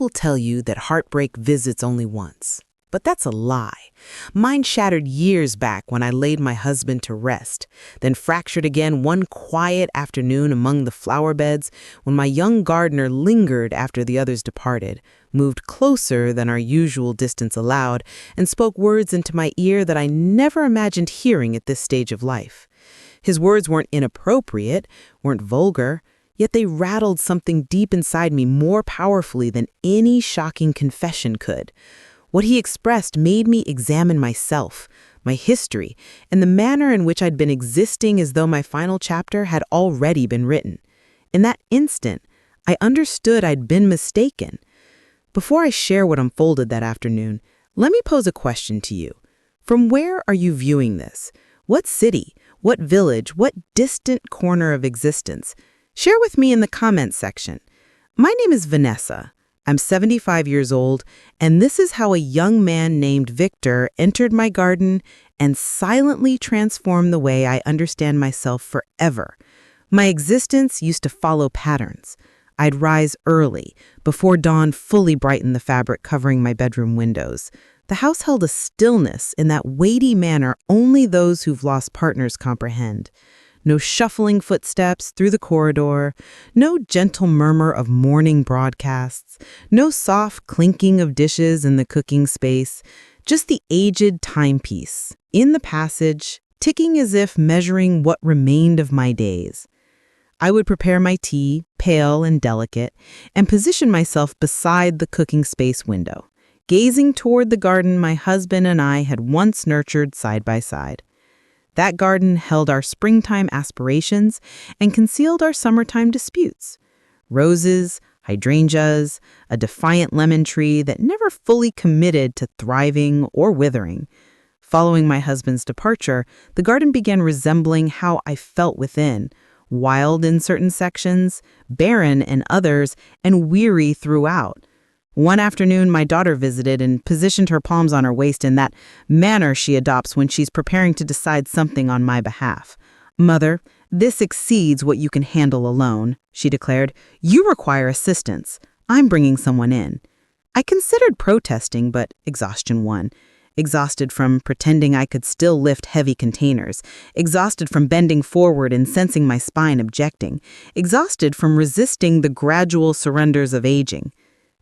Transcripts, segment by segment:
people tell you that heartbreak visits only once. But that's a lie. Mine shattered years back when I laid my husband to rest, then fractured again one quiet afternoon among the flower beds when my young gardener lingered after the others departed, moved closer than our usual distance allowed, and spoke words into my ear that I never imagined hearing at this stage of life. His words weren't inappropriate, weren't vulgar, yet they rattled something deep inside me more powerfully than any shocking confession could. What he expressed made me examine myself, my history, and the manner in which I'd been existing as though my final chapter had already been written. In that instant, I understood I'd been mistaken. Before I share what unfolded that afternoon, let me pose a question to you. From where are you viewing this? What city, what village, what distant corner of existence? Share with me in the comments section. My name is Vanessa. I'm 75 years old, and this is how a young man named Victor entered my garden and silently transformed the way I understand myself forever. My existence used to follow patterns. I'd rise early, before dawn fully brightened the fabric covering my bedroom windows. The house held a stillness in that weighty manner only those who've lost partners comprehend. No shuffling footsteps through the corridor, no gentle murmur of morning broadcasts, no soft clinking of dishes in the cooking space, just the aged timepiece, in the passage, ticking as if measuring what remained of my days. I would prepare my tea, pale and delicate, and position myself beside the cooking space window, gazing toward the garden my husband and I had once nurtured side by side. That garden held our springtime aspirations and concealed our summertime disputes. Roses, hydrangeas, a defiant lemon tree that never fully committed to thriving or withering. Following my husband's departure, the garden began resembling how I felt within, wild in certain sections, barren in others, and weary throughout. One afternoon, my daughter visited and positioned her palms on her waist in that manner she adopts when she's preparing to decide something on my behalf. "Mother, this exceeds what you can handle alone," she declared. "You require assistance. I'm bringing someone in." I considered protesting, but exhaustion won. Exhausted from pretending I could still lift heavy containers, exhausted from bending forward and sensing my spine objecting, exhausted from resisting the gradual surrenders of aging.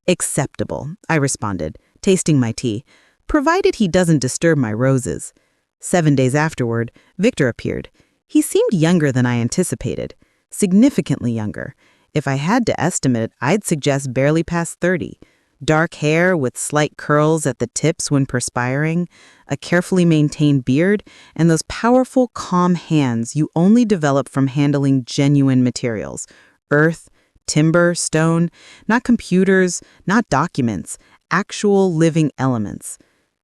"Acceptable," I responded, tasting my tea, "provided he doesn't disturb my roses." 7 days afterward, Victor appeared. He seemed younger than I anticipated, significantly younger. If I had to estimate, I'd suggest barely past 30. Dark hair with slight curls at the tips when perspiring, a carefully maintained beard, and those powerful, calm hands you only develop from handling genuine materials, earth, timber, stone, not computers, not documents, actual living elements.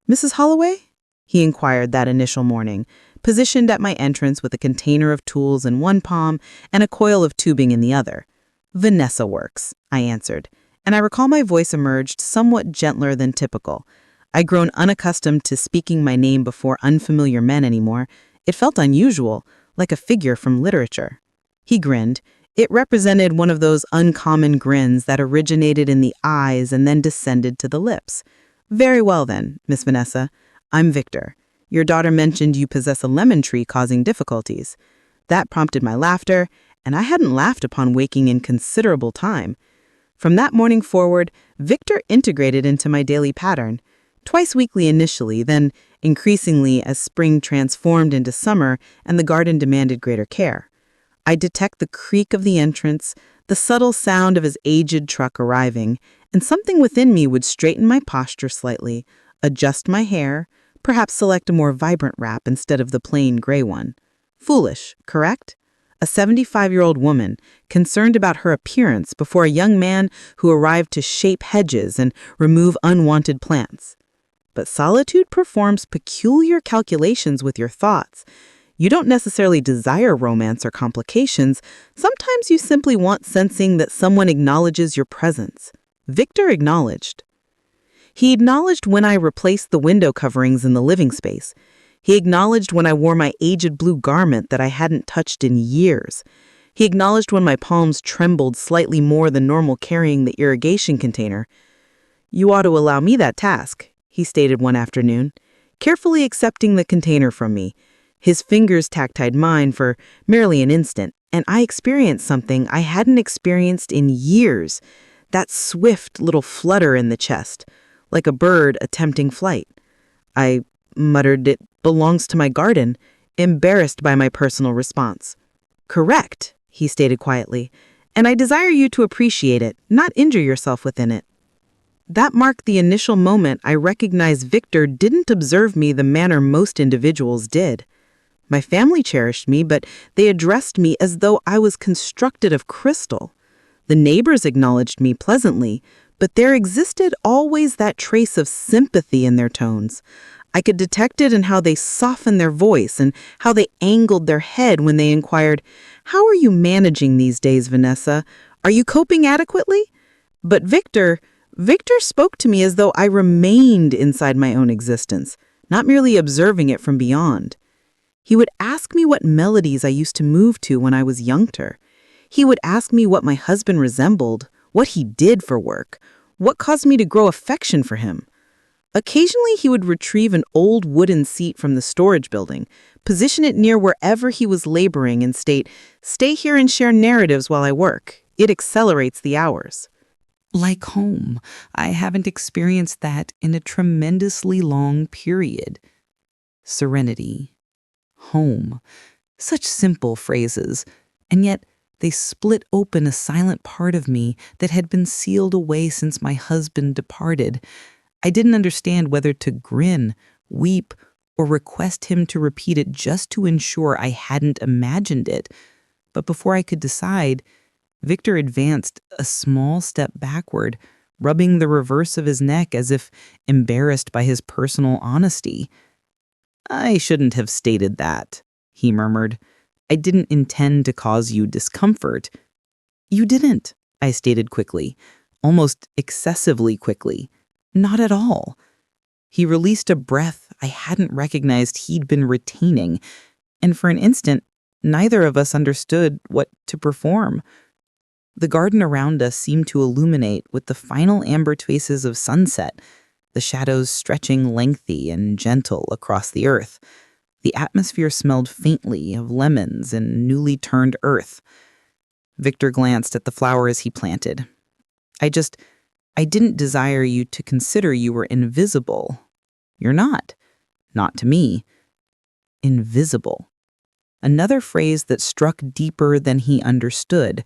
"Mrs. Holloway?" he inquired that initial morning, positioned at my entrance with a container of tools in one palm and a coil of tubing in the other. "Vanessa works," I answered, and I recall my voice emerged somewhat gentler than typical. I'd grown unaccustomed to speaking my name before unfamiliar men anymore. It felt unusual, like a figure from literature. He grinned. It represented one of those uncommon grins that originated in the eyes and then descended to the lips. "Very well then, Miss Vanessa. I'm Victor. Your daughter mentioned you possess a lemon tree causing difficulties." That prompted my laughter, and I hadn't laughed upon waking in considerable time. From that morning forward, Victor integrated into my daily pattern. Twice weekly initially, then increasingly as spring transformed into summer and the garden demanded greater care. I'd detect the creak of the entrance, the subtle sound of his aged truck arriving, and something within me would straighten my posture slightly, adjust my hair, perhaps select a more vibrant wrap instead of the plain gray one. Foolish, correct? A 75-year-old woman, concerned about her appearance before a young man who arrived to shape hedges and remove unwanted plants. But solitude performs peculiar calculations with your thoughts. You don't necessarily desire romance or complications. Sometimes you simply want sensing that someone acknowledges your presence. Victor acknowledged. He acknowledged when I replaced the window coverings in the living space. He acknowledged when I wore my aged blue garment that I hadn't touched in years. He acknowledged when my palms trembled slightly more than normal carrying the irrigation container. "You ought to allow me that task," he stated one afternoon, carefully accepting the container from me. His fingers tactiled mine for merely an instant, and I experienced something I hadn't experienced in years, that swift little flutter in the chest, like a bird attempting flight. I muttered, "It belongs to my garden," embarrassed by my personal response. "Correct," he stated quietly, "and I desire you to appreciate it, not injure yourself within it." That marked the initial moment I recognized Victor didn't observe me the manner most individuals did. My family cherished me, but they addressed me as though I was constructed of crystal. The neighbors acknowledged me pleasantly, but there existed always that trace of sympathy in their tones. I could detect it in how they softened their voice and how they angled their head when they inquired, "How are you managing these days, Vanessa? Are you coping adequately?" But Victor spoke to me as though I remained inside my own existence, not merely observing it from beyond. He would ask me what melodies I used to move to when I was younger. He would ask me what my husband resembled, what he did for work, what caused me to grow affection for him. Occasionally, he would retrieve an old wooden seat from the storage building, position it near wherever he was laboring, and state, "Stay here and share narratives while I work. It accelerates the hours." Like home, I haven't experienced that in a tremendously long period. Serenity. Home. Such simple phrases, and yet they split open a silent part of me that had been sealed away since my husband departed. I didn't understand whether to grin, weep, or request him to repeat it just to ensure I hadn't imagined it. But before I could decide, Victor advanced a small step backward, rubbing the reverse of his neck as if embarrassed by his personal honesty. "I shouldn't have stated that," he murmured. "I didn't intend to cause you discomfort." "You didn't," I stated quickly, almost excessively quickly. "Not at all." He released a breath I hadn't recognized he'd been retaining, and for an instant, neither of us understood what to perform. The garden around us seemed to illuminate with the final amber traces of sunset, the shadows stretching lengthy and gentle across the earth. The atmosphere smelled faintly of lemons and newly turned earth. Victor glanced at the flowers he planted. I didn't desire you to consider you were invisible. You're not. Not to me. Invisible. Another phrase that struck deeper than he understood.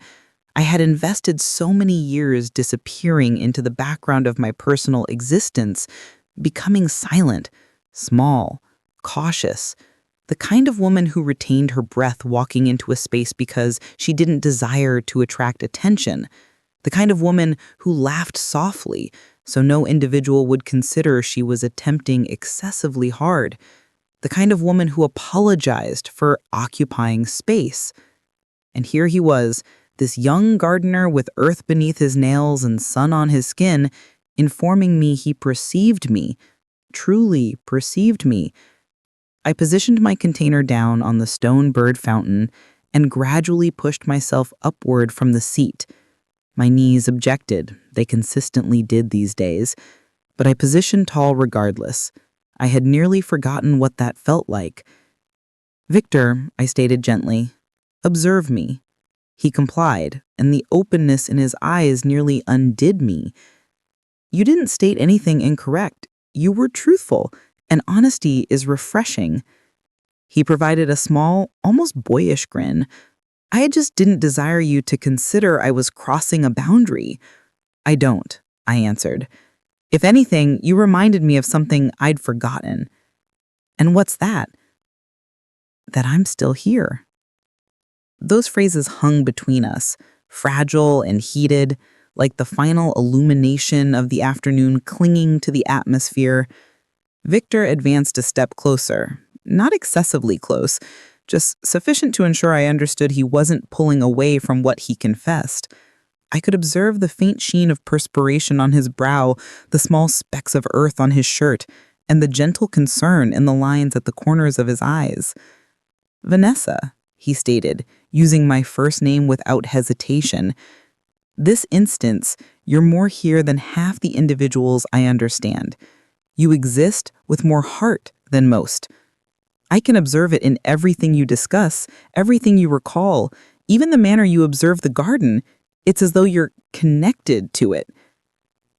I had invested so many years disappearing into the background of my personal existence, becoming silent, small, cautious, the kind of woman who retained her breath walking into a space because she didn't desire to attract attention, the kind of woman who laughed softly so no individual would consider she was attempting excessively hard, the kind of woman who apologized for occupying space. And here he was, this young gardener with earth beneath his nails and sun on his skin, informing me he perceived me, truly perceived me. I positioned my container down on the stone bird fountain and gradually pushed myself upward from the seat. My knees objected, they consistently did these days, but I positioned tall regardless. I had nearly forgotten what that felt like. "Victor," I stated gently, "observe me." He complied, and the openness in his eyes nearly undid me. "You didn't state anything incorrect. You were truthful, and honesty is refreshing." He provided a small, almost boyish grin. "I just didn't desire you to consider I was crossing a boundary." "I don't," I answered. "If anything, you reminded me of something I'd forgotten." "And what's that?" "That I'm still here." Those phrases hung between us, fragile and heated, like the final illumination of the afternoon clinging to the atmosphere. Victor advanced a step closer, not excessively close, just sufficient to ensure I understood he wasn't pulling away from what he confessed. I could observe the faint sheen of perspiration on his brow, the small specks of earth on his shirt, and the gentle concern in the lines at the corners of his eyes. "Vanessa," he stated, using my first name without hesitation. This instance, you're more here than half the individuals I understand. You exist with more heart than most. I can observe it in everything you discuss, everything you recall, even the manner you observe the garden. It's as though you're connected to it.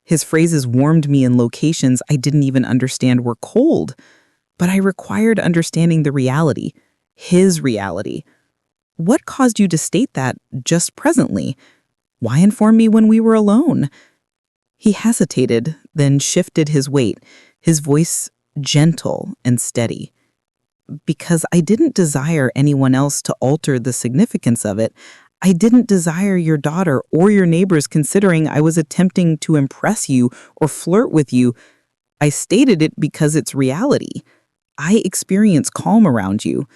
His phrases warmed me in locations I didn't even understand were cold, but I required understanding the reality, his reality. What caused you to state that just presently? Why inform me when we were alone? He hesitated, then shifted his weight, his voice gentle and steady. Because I didn't desire anyone else to alter the significance of it. I didn't desire your daughter or your neighbors considering I was attempting to impress you or flirt with you. I stated it because it's reality. I experience calm around you.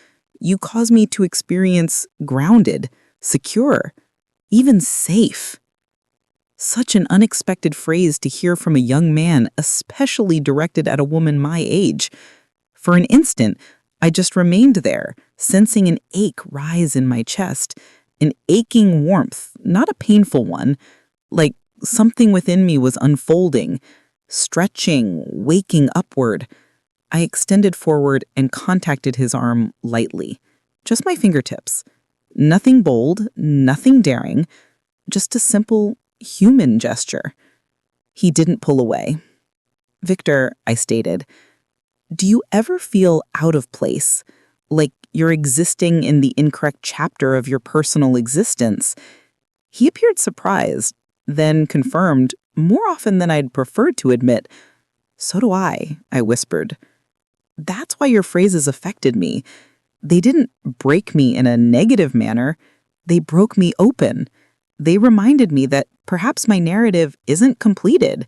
You cause me to experience grounded, secure, even safe. Such an unexpected phrase to hear from a young man, especially directed at a woman my age. For an instant, I just remained there, sensing an ache rise in my chest, an aching warmth, not a painful one, like something within me was unfolding, stretching, waking upward. I extended forward and contacted his arm lightly, just my fingertips. Nothing bold, nothing daring, just a simple human gesture. He didn't pull away. "Victor," I stated, "do you ever feel out of place, like you're existing in the incorrect chapter of your personal existence?" He appeared surprised, then confirmed, more often than I'd preferred to admit. "So do I whispered. "That's why your phrases affected me. They didn't break me in a negative manner. They broke me open. They reminded me that perhaps my narrative isn't completed."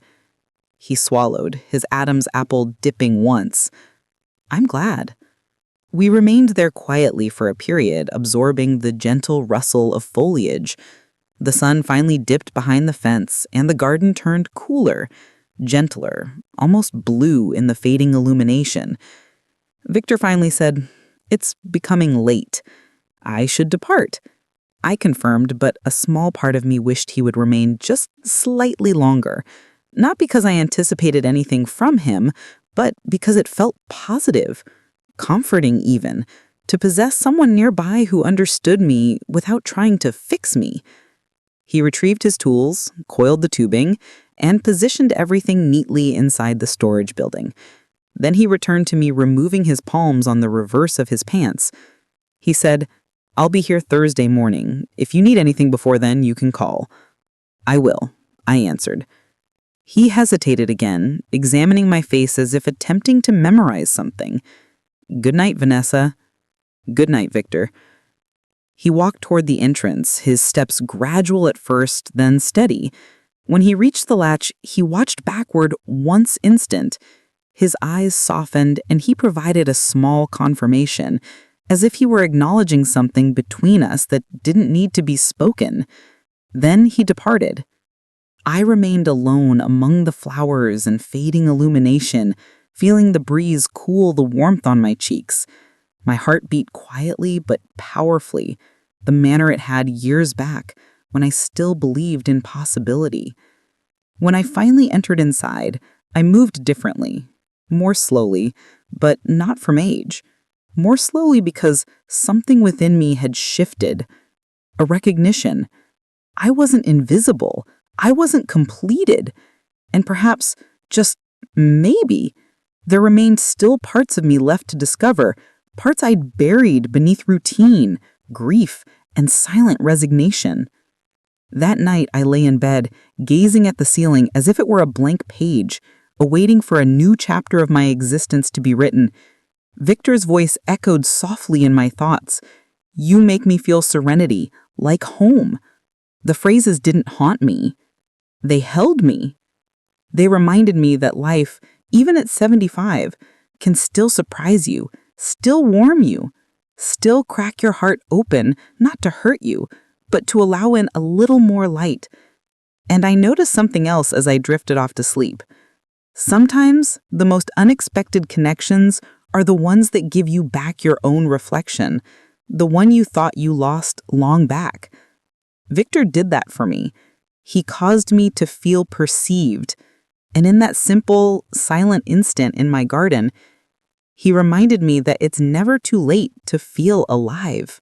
He swallowed, his Adam's apple dipping once. "I'm glad." We remained there quietly for a period, absorbing the gentle rustle of foliage. The sun finally dipped behind the fence, and the garden turned cooler, gentler, almost blue in the fading illumination. Victor finally said, "It's becoming late. I should depart." I confirmed, but a small part of me wished he would remain just slightly longer. Not because I anticipated anything from him, but because it felt positive, comforting even, to possess someone nearby who understood me without trying to fix me. He retrieved his tools, coiled the tubing, and positioned everything neatly inside the storage building. Then he returned to me, removing his palms on the reverse of his pants. He said, "I'll be here Thursday morning. If you need anything before then, you can call." "I will," I answered. He hesitated again, examining my face as if attempting to memorize something. "Good night, Vanessa." "Good night, Victor." He walked toward the entrance, his steps gradual at first, then steady. When he reached the latch, he watched backward once instant. His eyes softened, and he provided a small confirmation, as if he were acknowledging something between us that didn't need to be spoken. Then he departed. I remained alone among the flowers and fading illumination, feeling the breeze cool the warmth on my cheeks. My heart beat quietly but powerfully, the manner it had years back, when I still believed in possibility. When I finally entered inside, I moved differently, more slowly, but not from age. More slowly because something within me had shifted. A recognition. I wasn't invisible. I wasn't completed. And perhaps, just maybe, there remained still parts of me left to discover, parts I'd buried beneath routine, grief, and silent resignation. That night I lay in bed, gazing at the ceiling as if it were a blank page, awaiting for a new chapter of my existence to be written. Victor's voice echoed softly in my thoughts. "You make me feel serenity, like home." The phrases didn't haunt me. They held me. They reminded me that life, even at 75, can still surprise you, still warm you, still crack your heart open, not to hurt you, but to allow in a little more light. And I noticed something else as I drifted off to sleep. Sometimes the most unexpected connections are the ones that give you back your own reflection, the one you thought you lost long back. Victor did that for me. He caused me to feel perceived. And in that simple, silent instant in my garden, he reminded me that it's never too late to feel alive.